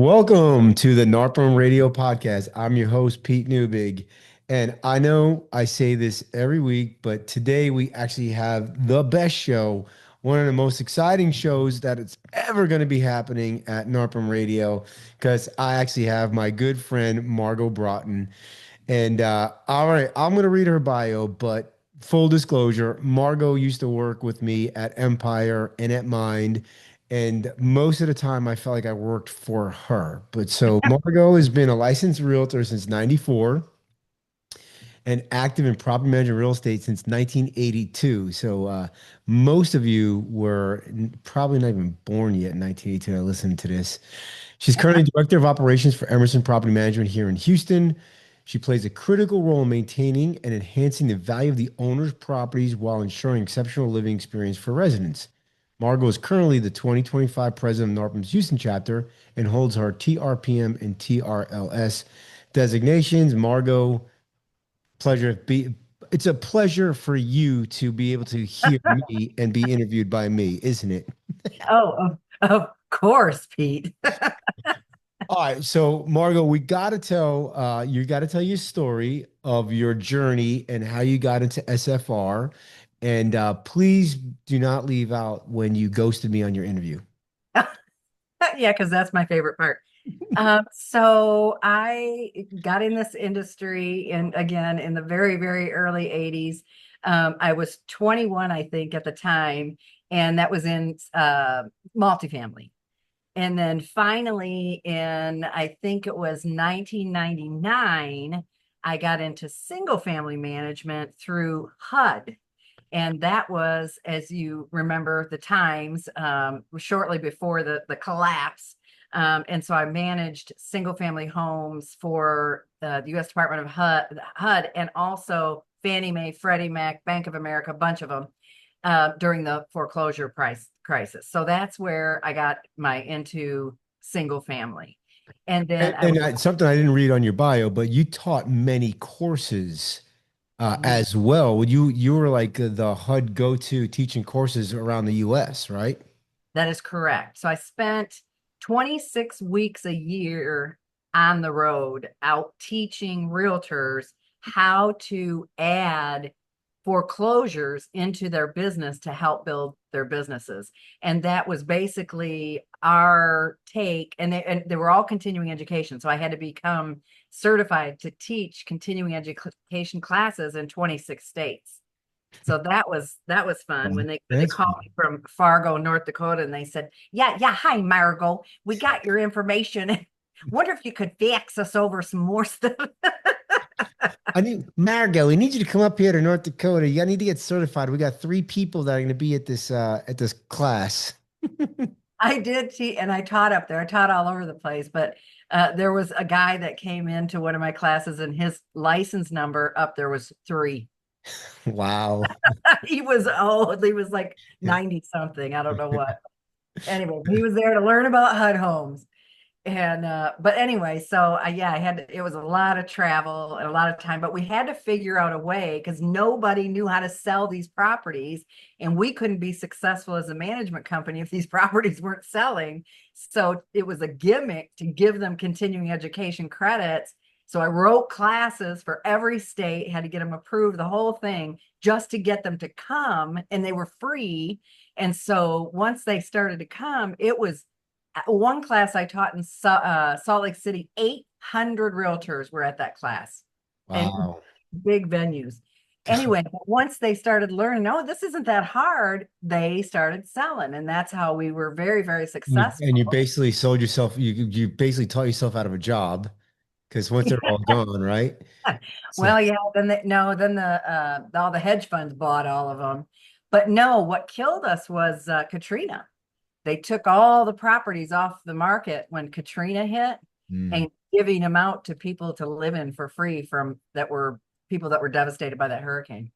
Welcome to the NARPM Radio Podcast. I'm your host, Pete Neubig. And I know I say this every week, but today we actually have the best show, one of the most exciting shows that it's ever going to be happening at NARPM Radio, because I actually have my good friend, Margo Broughton. And all right, I'm going to read her bio, but full disclosure, Margo used to work with me at Empire and at Mind. And most of the time, I felt like I worked for her. But so Margo has been a licensed realtor since 94 and active in property management real estate since 1982. So most of you were probably not even born yet in 1982. I listened to this. She's currently director of operations for Emerson Property Management here in Houston. She plays a critical role in maintaining and enhancing the value of the owner's properties while ensuring exceptional living experience for residents. Margo is currently the 2025 president of NARPM's Houston chapter and holds her TRPM and TRLS designations. Margo, it's a pleasure for you to be able to hear me and be interviewed by me, isn't it? Of course, Pete. All right, so Margo, we got to tell you got to tell your story of your journey and how you got into SFR, and please do not leave out when you ghosted me on your interview. Yeah, because that's my favorite part. So I got in this industry and again in the very, very early 80s. I was 21, I think, at the time, and that was in multifamily. And then finally, in I think it was 1999, I got into single family management through HUD. And that was, as you remember, the times shortly before the collapse. And so I managed single family homes for the U.S. Department of HUD and also Fannie Mae, Freddie Mac, Bank of America, a bunch of them during the foreclosure price crisis. So that's where I got my into single family. And then I was Something I didn't read on your bio, but you taught many courses yeah, as well. You were like the HUD go-to teaching courses around the U.S., right? that is correct. So I spent 26 weeks a year on the road out teaching realtors how to add foreclosures into their business to help build their businesses. And that was basically our take. And they were all continuing education. So I had to become certified to teach continuing education classes in 26 states. So that was fun when they That's called me from Fargo, North Dakota, and they said, "Yeah, yeah, hi Margo, we got your information. Wonder if you could fax us over some more stuff." I need Margo. We need you to come up here to North Dakota. You need to get certified. We got three people that are going to be at this class. I did teach, and I taught up there. I taught all over the place, but there was a guy that came into one of my classes, and his license number up there was 3. Wow. He was old. He was like 90 something. I don't know what. Anyway, he was there to learn about HUD homes. And but anyway, so yeah, I had it was a lot of travel and a lot of time, but we had to figure out a way because nobody knew how to sell these properties, and we couldn't be successful as a management company if these properties weren't selling. So it was a gimmick to give them continuing education credits. So I wrote classes for every state, had to get them approved, the whole thing, just to get them to come, and they were free. And so once they started to come, it was one class I taught in Salt Lake City, 800 realtors were at that class and Wow. big venues. Anyway, once they started learning, oh, this isn't that hard, they started selling. And that's how we were very, very You successful. basically sold yourself. You basically taught yourself out of a job because once they're all gone, right? So, Well, yeah, then no, then the all the hedge funds bought all of them. But no, what killed us was Katrina. They took all the properties off the market when Katrina hit mm, and giving them out to people to live in for free from that were people that were devastated by that hurricane.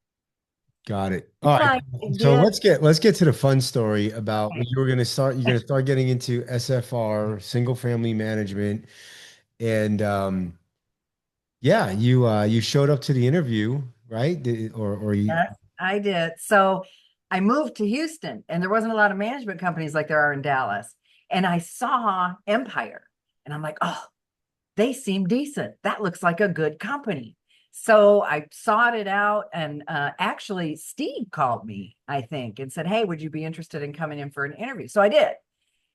got it. All right. I So did. let's get to the fun story about Okay. when you were going to start. You're going to start getting into SFR, single family management, and yeah, you showed up to the interview, right? Or you. Yes, I did. So I moved to Houston and there wasn't a lot of management companies like there are in Dallas. And I saw Empire. And I'm like, oh, they seem decent. That looks like a good company. So I sought it out, and actually, Steve called me, I think, and said, hey, would you be interested in coming in for an interview? So I did.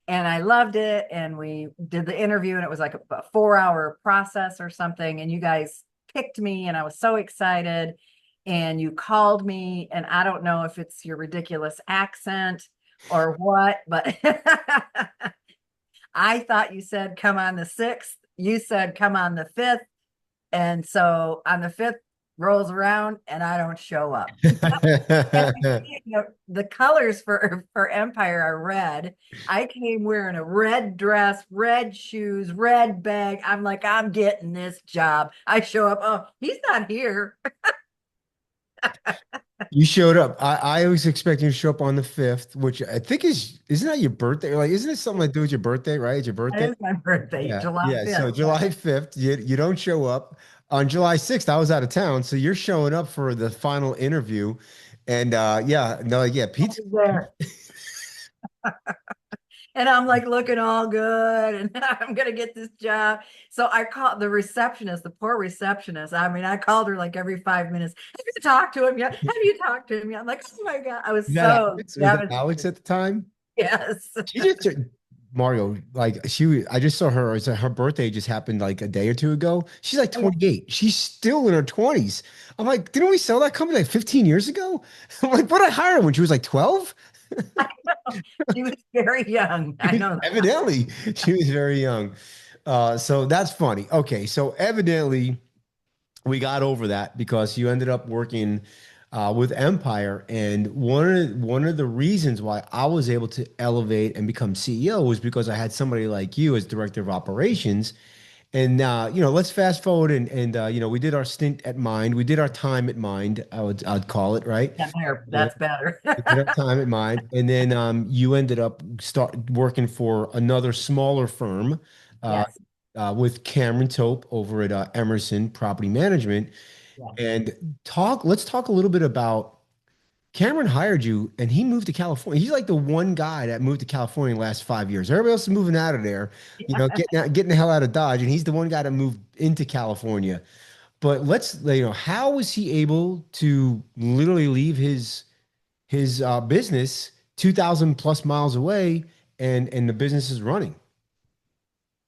And I loved it. And we did the interview, and it was like a 4 hour process or something. And you guys picked me, and I was so excited. And you called me, and I don't know if it's your ridiculous accent or what, but I thought you said come on the 6th. You said come on the 5th. And so on the 5th rolls around and I don't show up. And the colors for Empire are red. I came wearing a red dress, red shoes, red bag. I'm like, I'm getting this job. I show up. Oh, he's not here. You showed up. I was expecting you to show up on the 5th, which I think isn't that your birthday? Like, isn't it something to do with your birthday, right? It's your That birthday? is my birthday, Yeah. July Yeah. So 5th. July 5th, you don't show up. On July 6th, I was out of town. So you're showing up for the final interview. And yeah, no, yeah, Pete's There. And I'm like looking all good and I'm gonna get this job. So I called the receptionist, the poor receptionist. I mean, I called her like every 5 minutes. Have you talked to him yet? Have you talked to him yet? I'm like, oh my God. I was is that so Alex? Was that Alex devastated. at the time? Yes. She just Mario, like I just saw her. It's her birthday just happened like a day or two ago. She's like 28. She's still in her 20s. I'm like, didn't we sell that company like 15 years ago? I'm like, what I hired her when she was like 12? I know. She was very young. I know that. Evidently, she was very young. So that's funny. Okay, so evidently we got over that because you ended up working with Empire, and one of the reasons why I was able to elevate and become CEO was because I had somebody like you as director of operations. And let's fast forward and we did our stint at Mind, we did our time at Mind. I'd call it right. Yeah, there, Yeah, that's better. we did our time at Mind, and then you ended up start working for another smaller firm uh, Yes. with Cameron Tope over at Emerson Property Management. Yeah. And let's talk a little bit about Cameron hired you and he moved to California. He's like the one guy that moved to California in the last 5 years. Everybody else is moving out of there, getting the hell out of Dodge. And he's the one guy that moved into California. But how was he able to literally leave his business 2,000 plus miles away and the business is running?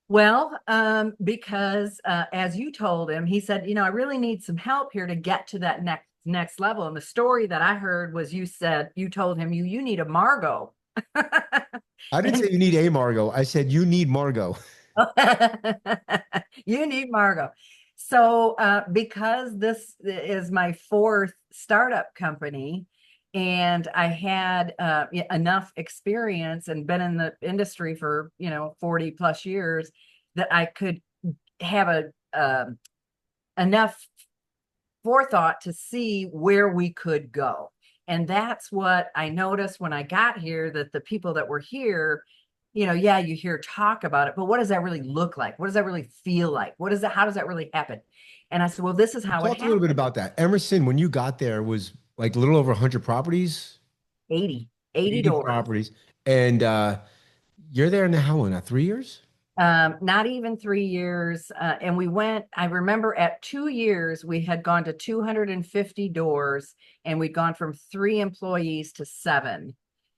Well, because as you told him, he said, I really need some help here to get to that next level. And the story that I heard was you told him you need a Margo. I didn't And say you need a Margo. I said you need Margo. you need Margo. So because this is my fourth startup company, and I had enough experience and been in the industry for 40 plus years that I could have enough forethought to see where we could go. And that's what I noticed when I got here, that the people that were here, yeah, you hear talk about it, but what does that really look like? What does that really feel like? How does that really happen? And I said, well, this is You how it talked a little bit happened. about that. Emerson, when you got there, was like a little over 100 properties, 80 80 doors. properties. And you're there now, how long? Now, 3 years? Not even 3 years. And I remember at 2 years, we had gone to 250 doors, and we'd gone from 3 employees to seven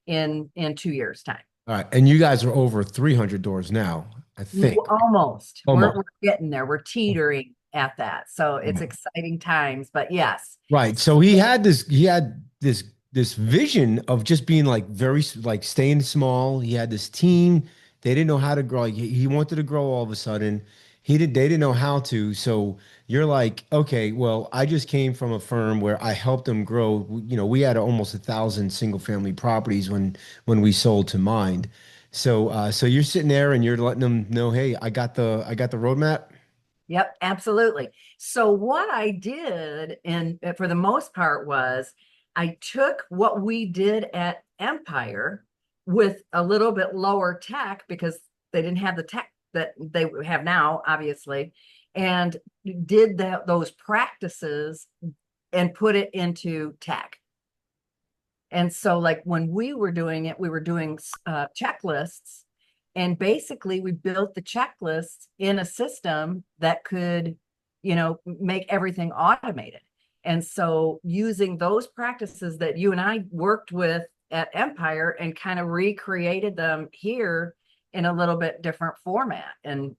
in 2 years' time. All right. And you guys are over 300 doors now, I think. Almost. Almost. We're getting there. We're teetering at that. So it's exciting times, but yes. Right. So he had this vision of just being like like staying small. He had this team. They didn't know how to grow. Like, he wanted to grow all of a sudden. They didn't know how to. So you're like, okay, well, I just came from a firm where I helped them grow. We had almost 1,000 single family properties when we sold to Mind. So you're sitting there and you're letting them know, hey, I got the roadmap. Yep, absolutely. So what I did, and for the most part, was I took what we did at Empire with a little bit lower tech, because they didn't have the tech that they have now, obviously, and did those practices and put it into tech. And so, like when we were doing it, we were doing checklists, And basically, we built the checklist in a system that could, make everything automated. And so, using those practices that you and I worked with at Empire and kind of recreated them here in a little bit different format. And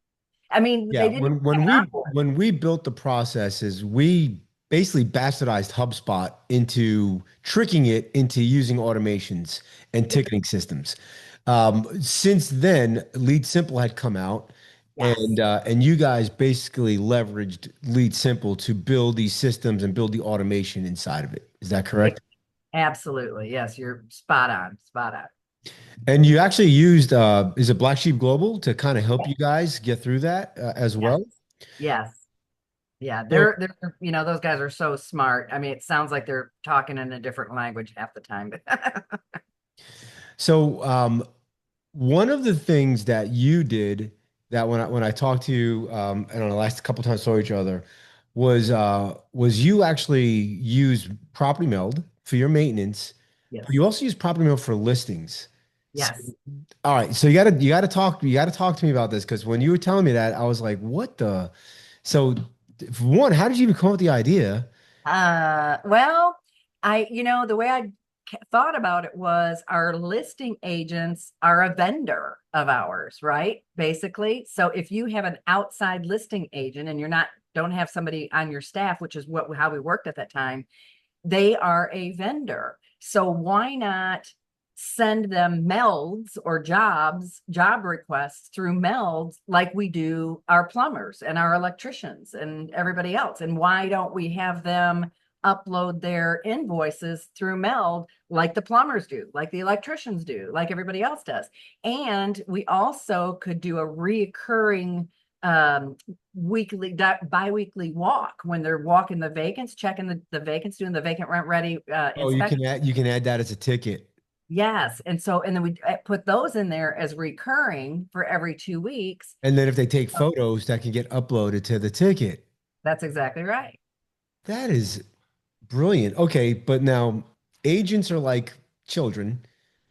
I mean, Yeah, they didn't when sign we on board. when we built the processes, we basically bastardized HubSpot into tricking it into using automations and ticketing systems. Since then, Lead Simple had come out, Yes, and you guys basically leveraged Lead Simple to build these systems and build the automation inside of it. Is that correct? absolutely. Yes, you're spot on, spot on. And you actually used is it Black Sheep Global to kind of help you guys get through that as Yes, well? yes. Yeah, So, those guys are so smart. I mean, it sounds like they're talking in a different language half the time. so, one of the things that you did that when I talked to you, and on the last couple times saw each other, was you actually use Property Meld for your maintenance, but Yes, you also use Property Meld for listings. So, yes. all right, so you gotta talk to me about this because when you were telling me that, I was like, what the? So, for one, how did you even come up with the idea? Well, the way I thought about it was our listing agents are a vendor of ours, right? Basically. So if you have an outside listing agent and don't have somebody on your staff, which is how we worked at that time, they are a vendor. So why not send them melds or job requests through melds like we do our plumbers and our electricians and everybody else? And why don't we have them upload their invoices through meld like the plumbers do, like the electricians do, like everybody else does? And we also could do a reoccurring bi-weekly walk when they're walking the vacants, checking the vacants, doing the vacant rent ready Oh, you inspection. can add that as a ticket. Yes. And then we put those in there as recurring for every 2 weeks. And then if they take photos, that can get uploaded to the ticket. That's exactly right. That is brilliant. Okay, but now agents are like children.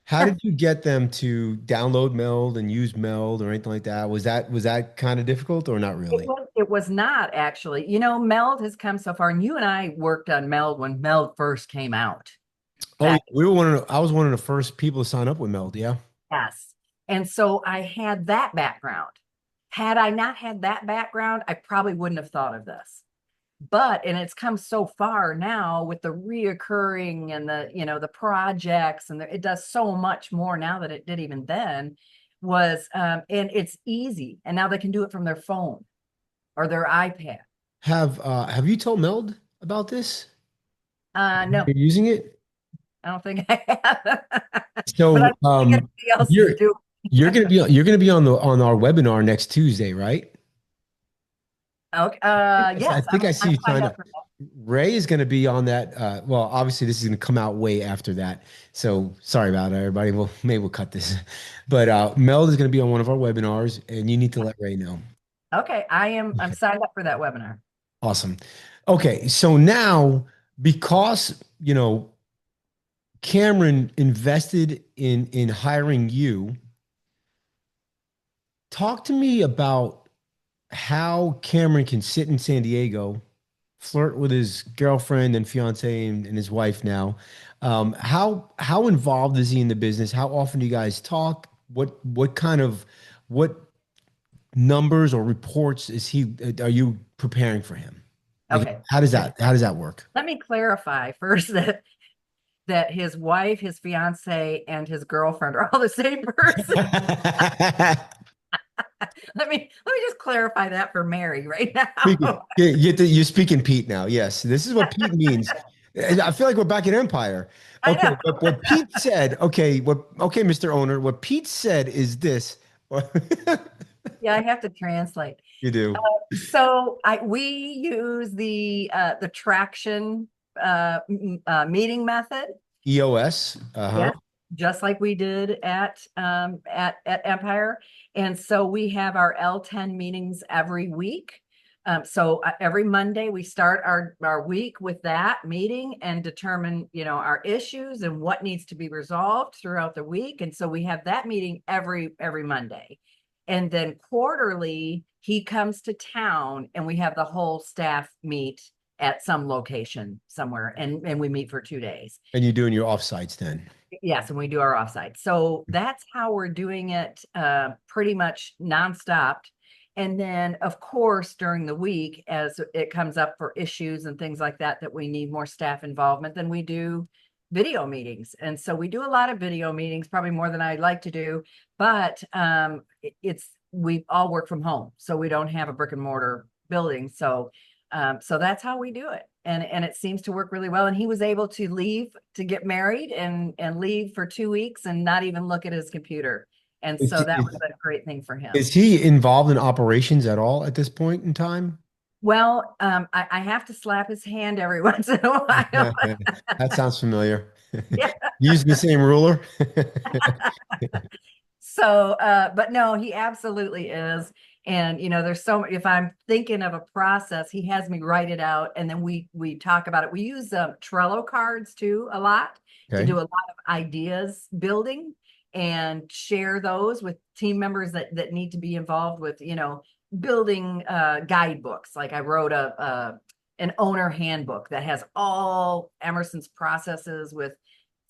How did you get them to download Meld and use Meld or anything like that? Was that kind of difficult or not It really? was, it was not actually. Meld has come so far, and you and I worked on Meld when Meld first came out Oh, yeah, back. I was one of the first people to sign up with Meld, yeah. Yes. And so I had that background. Had I not had that background, I probably wouldn't have thought of this. And it's come so far now with the reoccurring and the projects, and it does so much more now than it did even then. And it's easy. And now they can do it from their phone or their iPad. Have you told Meld about this? No, You're using it? I don't think I have. But I So don't think anybody else is you're doing. you're gonna be on our webinar next Tuesday, right? Okay. I Yes, think I see I'm you signed signed up up. for Ray is going to be on that. Well, obviously, this is going to come out way after that. So sorry about it, everybody. Maybe we'll cut this. But Mel is going to be on one of our webinars, and you need to let Ray know. that. Okay, I'm Okay. signed up for that webinar. Awesome. Okay. So now, because, Cameron invested in hiring you, talk to me about how Cameron can sit in San Diego, flirt with his girlfriend and fiance and his wife now. How involved is he in the business? How often do you guys talk? What numbers or reports are you preparing for him? Like Okay. how does that work? Let me clarify first that his wife, his fiance, and his girlfriend are all the same person. Let me just clarify that for Mary right Speaking, now. you're speaking Pete now. Yes, this is what Pete means. And I feel like we're back at Empire. I Okay, know. what Pete said. Okay, Mr. Owner. What Pete said is this. Yeah, I have to translate. You do. So we use the traction meeting method. EOS. Uh-huh. Yes, just like we did at Empire. And so we have our L10 meetings every week. So every Monday we start our week with that meeting and determine, our issues and what needs to be resolved throughout the week. And so we have that meeting every Monday. And then quarterly, he comes to town and we have the whole staff meet at some location somewhere, and we meet for 2 days. And you're doing your offsites then. Yes, and we do our offsite. So that's how we're doing it, pretty much nonstop. And then, of course, during the week, as it comes up for issues and things like that, that we need more staff involvement, then we do video meetings. And so we do a lot of video meetings, probably more than I'd like to do, but we all work from home, so we don't have a brick and mortar building. So that's how we do it. And it seems to work really well. And he was able to leave to get married and leave for 2 weeks and not even look at his computer. And Is, so that is, was a great thing for him. is he involved in operations at all at this point in time? Well, I have to slap his hand every once in a while. That sounds familiar. Yeah. Use the same ruler. So, but no, he absolutely is. And there's if I'm thinking of a process, he has me write it out, and then we talk about it. We use Trello cards too a lot to Okay. do a lot of ideas building and share those with team members that need to be involved with, building guidebooks. Like I wrote an owner handbook that has all Emerson's processes with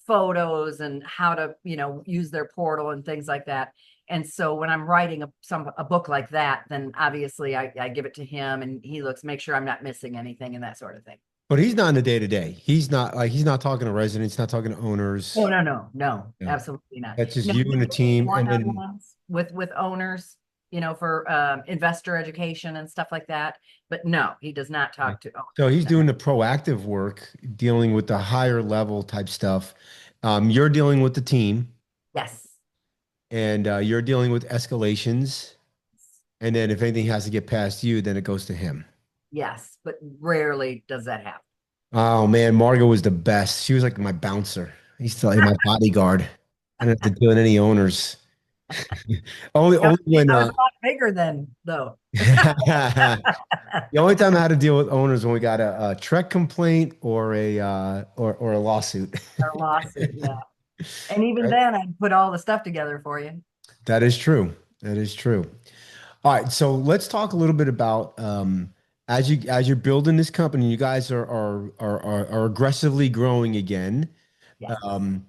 photos and how to use their portal and things like that. And so when I'm writing a book like that, then obviously I give it to him, and he looks, make sure I'm not missing anything and that sort of thing. But he's not in the day to day. He's not talking to residents, not talking to Oh, owners. no, No. absolutely not. That's just No, you we and the do team. And then one-on-ones with owners, for investor education and stuff like that. But no, he does not talk to so owners. he's No. doing the proactive work, dealing with the higher level type stuff. You're dealing with the team, Yes. and you're dealing with escalations. And then if anything has to get past you, then it goes to him. Yes, but rarely does that happen. Oh man, Margo was the best. She was like my bouncer. I used to like my bodyguard. I didn't have to deal with any owners. Only when I was a lot bigger then, though. the only time I had to deal with owners when we got a Trek complaint or or a lawsuit. Our lawsuit, yeah. And even Right? then, I'd put all the stuff together for you. That is true. That is true. All right, so let's talk a little bit about as you're building this company, you guys are aggressively growing again. Yes. Um,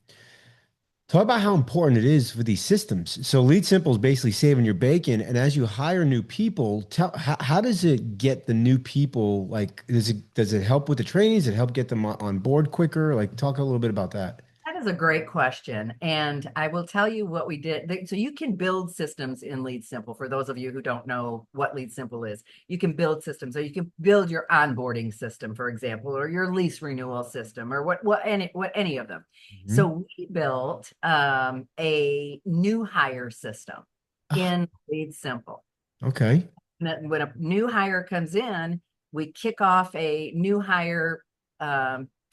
Talk about how important it is for these systems. So Lead Simple is basically saving your bacon, and as you hire new people, how does it get the new people? Like, does it help with the training? Does it help get them on board quicker? Like, talk a little bit about that. That is a great question. And I will tell you what we did. So you can build systems in Lead Simple. For those of you who don't know what Lead Simple is, you can build systems. So you can build your onboarding system, for example, or your lease renewal system, or any of them. Mhm. So we built a new hire system Ah, in Lead Simple. okay. When a new hire comes in, we kick off a new hire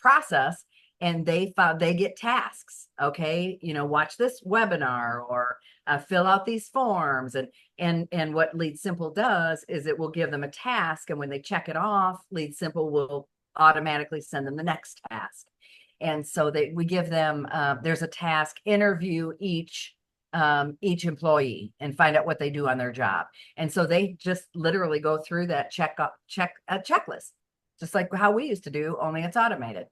process, and they get tasks. Okay, watch this webinar, or fill out these forms, and what Lead Simple does is it will give them a task, and when they check it off, Lead Simple will automatically send them the next task. And so we give them, there's a task, interview each employee and find out what they do on their job. And so they just literally go through that checklist, just like how we used to do, only it's automated.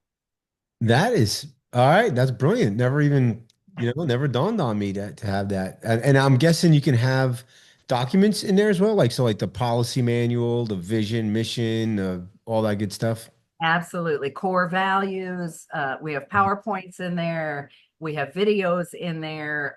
That is all right. That's brilliant. Never even, never dawned on me to have that. And I'm guessing you can have documents in there as well, like so, like the policy manual, the vision, mission, all that good stuff. Absolutely. Core values. We have PowerPoints in there. We have videos in there.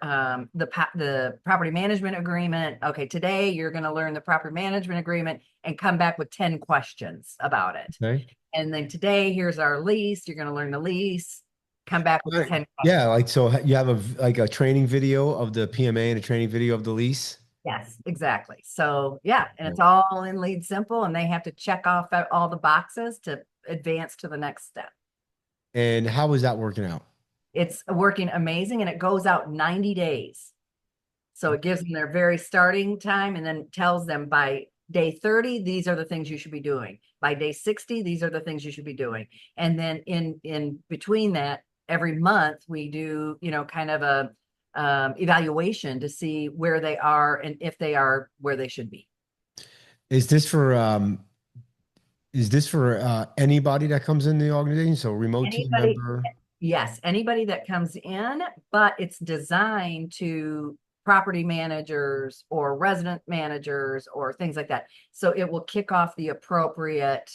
The property management agreement. Okay, today you're going to learn the property management agreement and come back with 10 questions about it. Okay. And then today, here's our lease. You're going to learn the lease, come back with Right. 10 Yeah, questions. like so you have a training video of the PMA and a training video of the lease. Yes, exactly. So yeah, and it's all in Lead Simple, and they have to check off all the boxes to advance to the next step. And how is that working out? It's working amazing, and it goes out 90 days. So it gives them their very starting time, and then tells them by day 30, these are the things you should be doing. By day 60, these are the things you should be doing. And then in between that, every month we do, kind of a evaluation to see where they are and if they are where they should be. Is this for anybody that comes in the organization? So remote team Anybody, member. yes, anybody that comes in, but it's designed to property managers or resident managers or things like that. So it will kick off the appropriate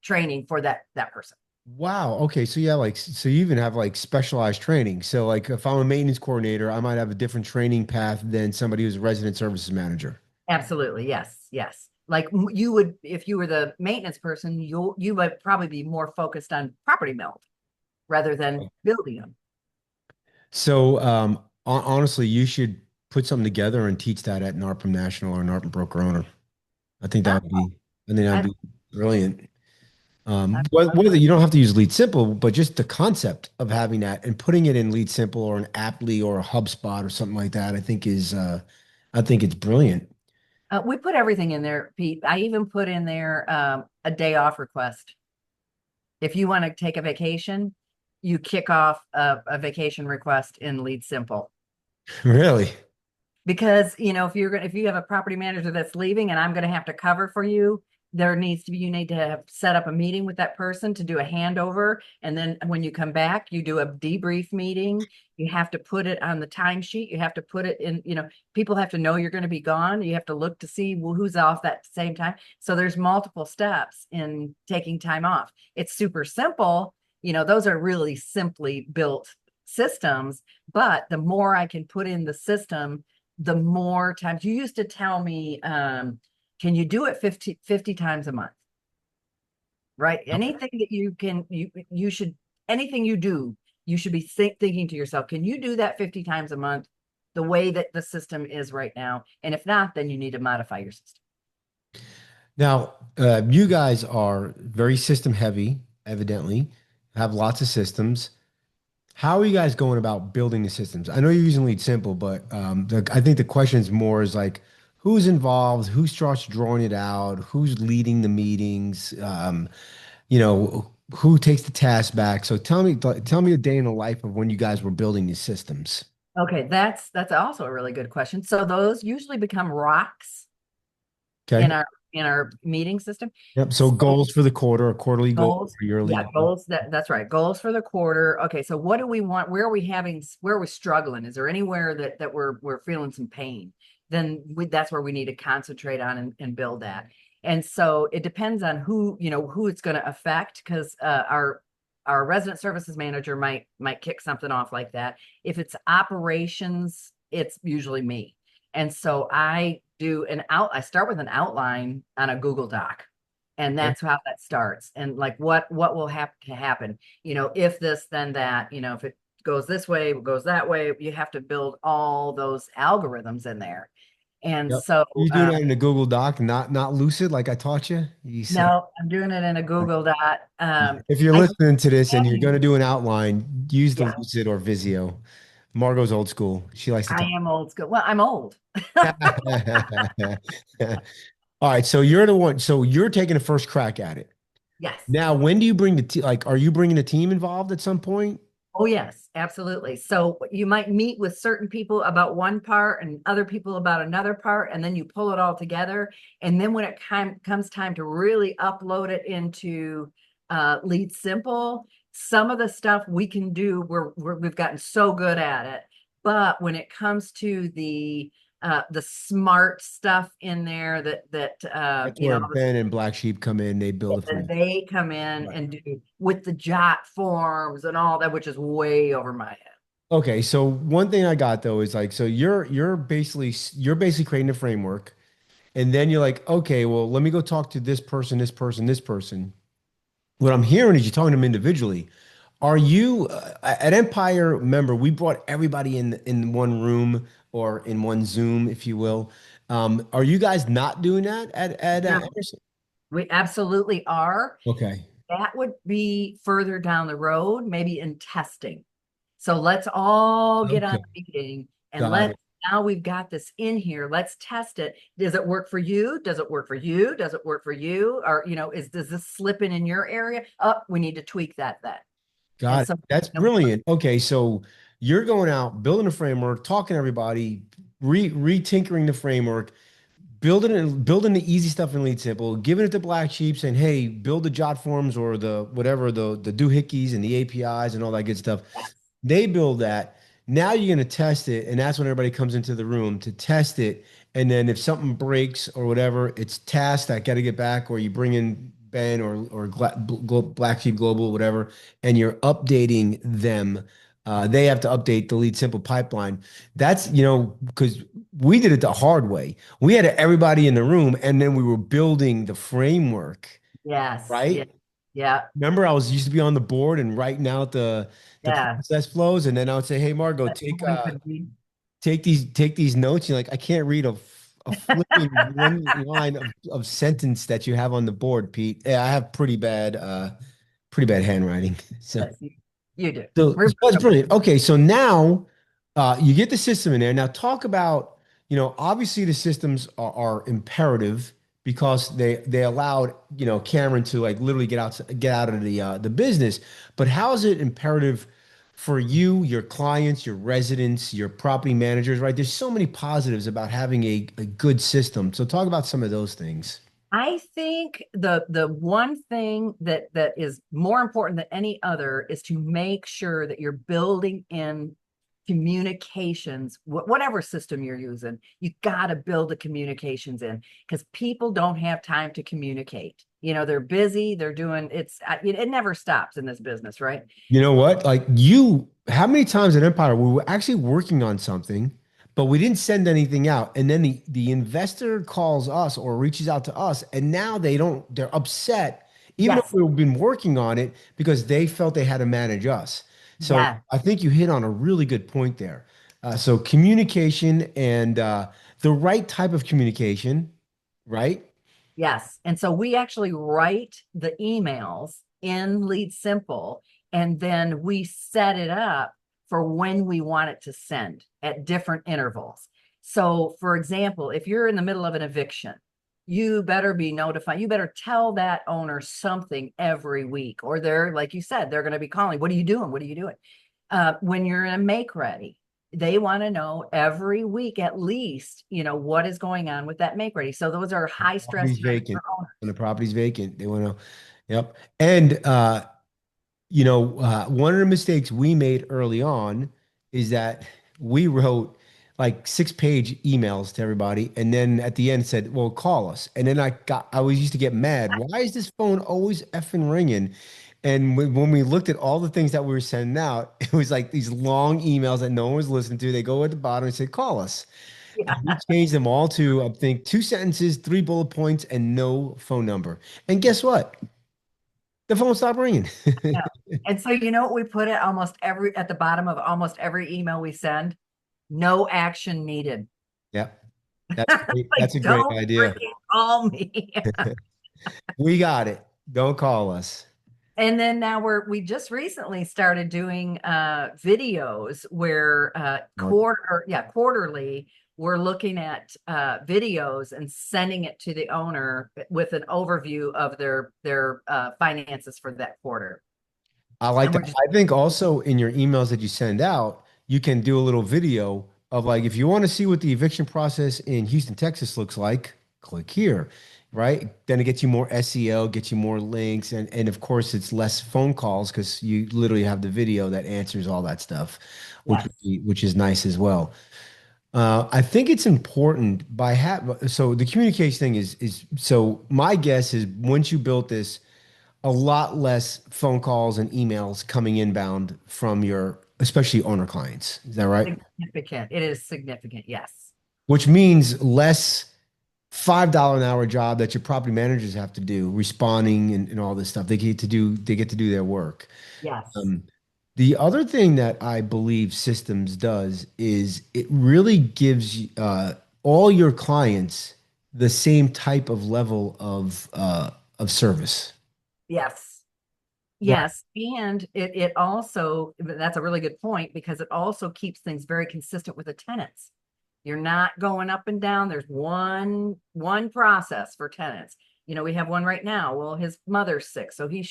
training for that person. Wow. Okay. So yeah, like so you even have like specialized training. So like if I'm a maintenance coordinator, I might have a different training path than somebody who's a resident services manager. Absolutely. Yes. Yes. Like you would, if you were the maintenance person, you would probably be more focused on property meld rather than building them. So honestly, you should put something together and teach that at NARPM National or NARPM Broker Owner. I think Oh, that would be I think that'd I, be brilliant. I, Whether you don't have to use Lead Simple, but just the concept of having that and putting it in Lead Simple or an Apply or a HubSpot or something like that, I think it's brilliant. we put everything in there, Pete. I even put in there a day off request. If you want to take a vacation, you kick off a vacation request in Lead Simple. Really? Because if you have a property manager that's leaving and I'm going to have to cover for you, you need to have set up a meeting with that person to do a handover, and then when you come back you do a debrief meeting. You have to put it on the timesheet, you have to put it in, people have to know you're going to be gone, you have to look to see, well, who's off that same time. So there's multiple steps in taking time off. It's super simple, those are really simply built systems, but the more I can put in the system, the more times. You used to tell me, can you do it 50 times a month? Right? Anything that you should, anything you do, you should be thinking to yourself, can you do that 50 times a month the way that the system is right now? And if not, then you need to modify your system. Now, you guys are very system heavy, evidently, have lots of systems. How are you guys going about building the systems? I know you're using Lead Simple, but I think the question is more is like, who's involved? Who starts drawing it out? Who's leading the meetings? Who takes the task back? So tell me a day in the life of when you guys were building these systems. Okay, that's also a really good question. So those usually become rocks Okay. in our meeting system. Yep. So So goals for the quarter, a quarterly goal, goals, or yearly yeah, goal. goals. That's right. Goals for the quarter. Okay, so what do we want? Where are we struggling? Is there anywhere that we're feeling some pain? Then that's where we need to concentrate on and build that. And so it depends on who it's going to affect, because our resident services manager might kick something off like that. If it's operations, it's usually me. And so I start with an outline on a Google Doc, and Okay. that's how that starts. And like what will have to happen, if this then that, if it goes this way, it goes that way, you have to build all those algorithms in there. And Yep. so You doing that in a Google Doc, not Lucid like I taught you? You said no, I'm doing it in a Google Dot. if you're I listening to this and you're going to am, do an outline, use the yeah, Lucid or Visio. Margo's old school. She likes to I talk. am old school. Well, I'm old. All right, so you're the one. So you're taking a first crack at it. Yes. Now, when do you bring the team? Like, are you bringing a team involved at some point? Oh, yes, absolutely. So you might meet with certain people about one part and other people about another part, and then you pull it all together. And then when it comes time to really upload it into Lead Simple, some of the stuff we can do, we've gotten so good at it. But when it comes to the smart stuff in there That's where Ben and Black Sheep come in. They build it for and you. they come in Right. and do with the jot forms and all that, which is way over my head. Okay, so one thing I got though is like, so you're basically creating a framework, and then you're like, okay, well, let me go talk to this person, this person, this person. What I'm hearing is you're talking to them individually. Are you at Empire? Remember, we brought everybody in one room or in one Zoom, if you will. Are you guys not doing that at No, Emerson? we absolutely are. Okay. That would be further down the road, maybe in testing. So let's all get on Okay. a meeting and Got let's it. now we've got this in here. Let's test it. Does it work for you? Does it work for you? Does it work for you? Or, does this slip in your area? Oh, we need to tweak that then. And Got it. so, That's you know, brilliant. Okay, so you're going out, building a framework, talking to everybody, re-tinkering the framework, building the easy stuff in Lead Simple, giving it to Black Sheep, saying, "Hey, build the jot forms or the whatever the doohickeys and the APIs and all that good stuff." yes, They build that. Now you're going to test it, and that's when everybody comes into the room to test it. And then if something breaks or whatever, it's tasks that got to get back, or you bring in Ben or Black Sheep Global, whatever, and you're updating them. They have to update the Lead Simple pipeline. That's, because we did it the hard way. We had everybody in the room, and then we were building the framework, yes, yeah, right? yeah, Remember, I was used to be on the board and writing out the yeah. process flows, and then I would say, "Hey, Margo, But no one could read. take these notes." You're like, "I can't read a flipping one line of sentence that you have on the board, Pete." Yeah, I have pretty bad handwriting. So Yes, you do. so We're that's brilliant. Okay, so now you get the system in there. Now talk about, obviously the systems are imperative because they allowed, Cameron to like literally get out of the business. But how is it imperative for you, your clients, your residents, your property managers, right? There's so many positives about having a good system. So talk about some of those things. I think the one thing that is more important than any other is to make sure that you're building in communications, whatever system you're using, you got to build the communications in because people don't have time to communicate. They're busy, they're doing it never stops in this business, right? You know what? Like how many times at Empire we were actually working on something, but we didn't send anything out. And then the investor calls us or reaches out to us, and now they're upset, even though Yes, we've been working on it because they felt they had to manage us. So yeah. I think you hit on a really good point there. So communication and the right type of communication, right? Yes. And so we actually write the emails in Lead Simple, and then we set it up for when we want it to send at different intervals. So, for example, if you're in the middle of an eviction, you better be notified. You better tell that owner something every week, or they're, like you said, they're going to be calling. What are you doing? What are you doing? When you're in a make ready, they want to know every week at least, what is going on with that make ready. So those are high stress Property's times for vacant. When owners. the property's vacant, they want to. Yep. And one of the mistakes we made early on is that we wrote like 6-page emails to everybody, and then at the end said, "Well, call us." And then I always used to get mad. Why is this phone always effing ringing? And when we looked at all the things that we were sending out, it was like these long emails that no one was listening to. They go at the bottom and say, "Call us." And Yeah, we changed them all to, I think, 2 sentences, 3 bullet points, and no phone number. And guess what? The phone stopped ringing. yeah. And so what we put at the bottom of almost every email we send? No action needed. Yeah, that's great. Like, That's a great don't idea. freaking call me. We got it. Don't call us. And then now we just recently started doing videos where Mark. quarterly we're looking at videos and sending it to the owner with an overview of their finances for that quarter. I like And that. we're just I think also in your emails that you send out, you can do a little video of like, if you want to see what the eviction process in Houston, Texas looks like, click here, right? Then it gets you more SEO, gets you more links, and of course it's less phone calls because you literally have the video that answers all that stuff, yes, which is nice as well. I think it's important so the communication thing is so my guess is once you built this, a lot less phone calls and emails coming inbound from your especially owner clients. Is that right? significant. It is significant. Yes, Which means less $5 an hour job that your property managers have to do, responding and all this stuff. They get to do their work. yes, Um, the other thing that I believe systems does is it really gives all your clients the same type of level of service. yes. Right. Yes, and it also, that's a really good point because it also keeps things very consistent with the tenants. You're not going up and down. There's one process for tenants. We have one right now. Well, his mother's sick, so he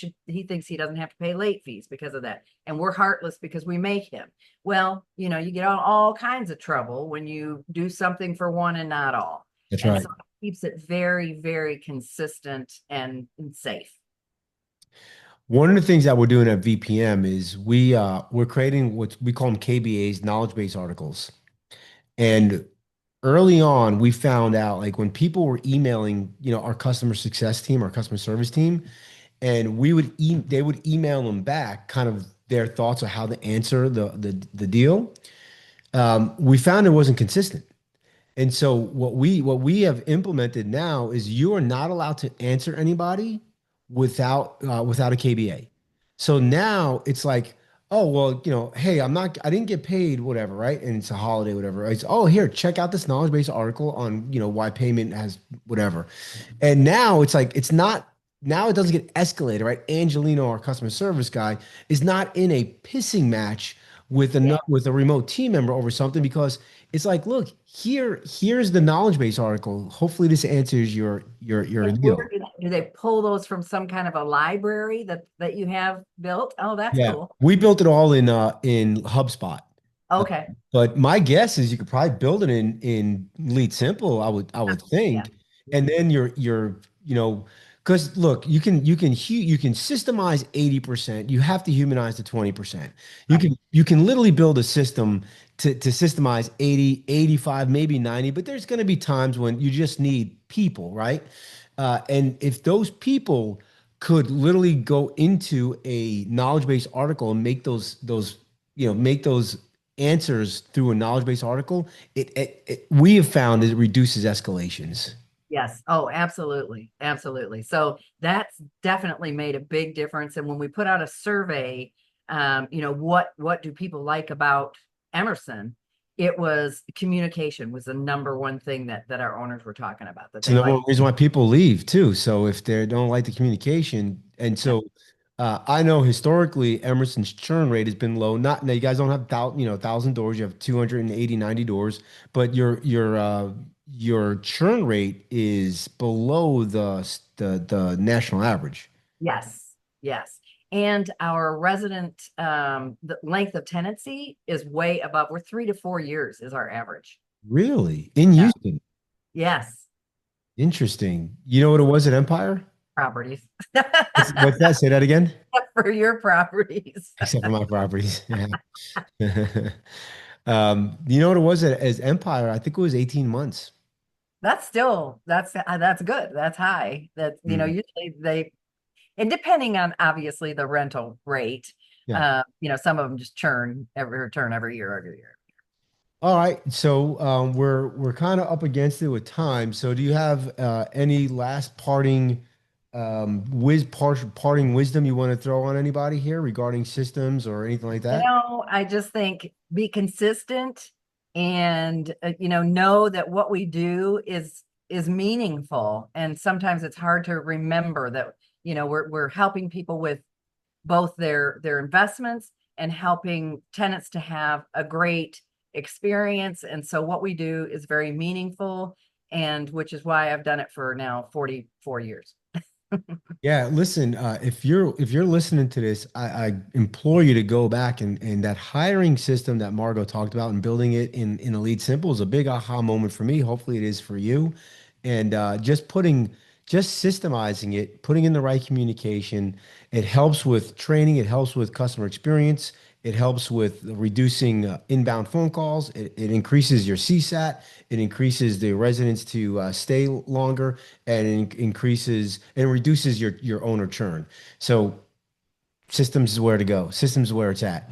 thinks he doesn't have to pay late fees because of that. And we're heartless because we make him. Well, you get all kinds of trouble when you do something for one and not all. That's And right. so it keeps it very, very consistent and safe. One of the things that we're doing at VPM is we're creating what we call them KBAs, knowledge base articles. And early on, we found out like when people were emailing, our customer success team, our customer service team, and they would email them back kind of their thoughts on how to answer the deal. We found it wasn't consistent. And so what we have implemented now is you are not allowed to answer anybody without a KBA. So now it's like, oh well, hey, I didn't get paid, whatever, right? And it's a holiday, whatever. It's, oh, here, check out this knowledge base article on why payment has whatever. And now it's like it's not now it doesn't get escalated, right? Angelino, our customer service guy, is not in a pissing match Yeah. with a remote team member over something because it's like, look, here's the knowledge base article. Hopefully this answers your And where deal. do they pull those from some kind of a library that you have built? Oh, that's Yeah. cool. We built it all in HubSpot. Uh, Okay. but my guess is you could probably build it in Lead Simple, I would Yeah. think. And then because look, you can systemize 80%. You have to humanize the 20%. You Right. can you can literally build a system to systemize 80, 85, maybe 90, but there's going to be times when you just need people, right? And if those people could literally go into a knowledge base article and make those answers through a knowledge base article, we have found it reduces escalations. Yes. Oh, absolutely. Absolutely. So that's definitely made a big difference. And when we put out a survey, what do people like about Emerson? It was communication was the number one thing that our owners were talking about that It's they another like. reason why people leave too. So if they don't like the communication, and Yeah. so I know historically Emerson's churn rate has been low. Not now, you guys don't have 1,000 doors. You have 280, 90 doors, but your churn rate is below the national average. Yes. Yes. And our resident the length of tenancy is way above. We're 3 to 4 years is our average. Really? In Yeah. Houston? Yes. Interesting. You know what it was at Empire? Properties. What's that? Say that again. For your properties. Except for my properties. Yeah. You know what it was as Empire? I think it was 18 months. That's good. That's high. That Mm. usually and depending on obviously the rental rate, Yeah. some of them just return every year. All right. So we're kind of up against it with time. So do you have any last parting wisdom you want to throw on anybody here regarding systems or anything like that? I just think be consistent and know that what we do is meaningful. And sometimes it's hard to remember that, we're helping people with both their investments and helping tenants to have a great experience. And so what we do is very meaningful, and which is why I've done it for now 44 years. Yeah, listen, if you're listening to this, I implore you to go back and that hiring system that Margo talked about and building it in Elite Simple is a big aha moment for me. Hopefully it is for you. And just systemizing it, putting in the right communication, it helps with training, it helps with customer experience, it helps with reducing inbound phone calls, it increases your CSAT, it increases the residents to stay longer, and it increases and reduces your owner churn. So systems is where to go. Systems is where it's at.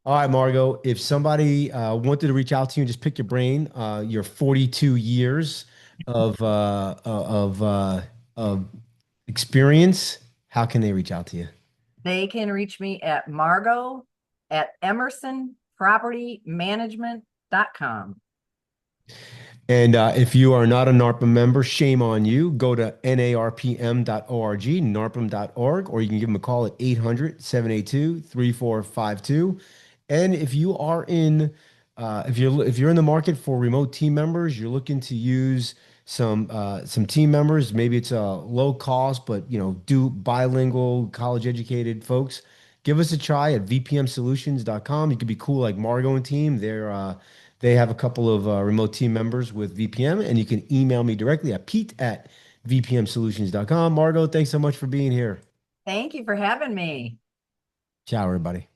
All right, Margo, if somebody wanted to reach out to you and just pick your brain, your 42 years of of experience, how can they reach out to you? They can reach me at Margo at emersonpropertymanagement.com. And if you are not a NARPM member, shame on you. Go to narpm.org, narpm.org, or you can give them a call at 800-782-3452. And if you are in if you're in the market for remote team members, you're looking to use some team members. Maybe it's a low cost, but do bilingual, college educated folks. Give us a try at vpmsolutions.com. You could be cool like Margo and team. They have a couple of remote team members with VPM, and you can email me directly at pete@vpmsolutions.com. Margo, thanks so much for being here. Thank you for having me. Ciao, everybody.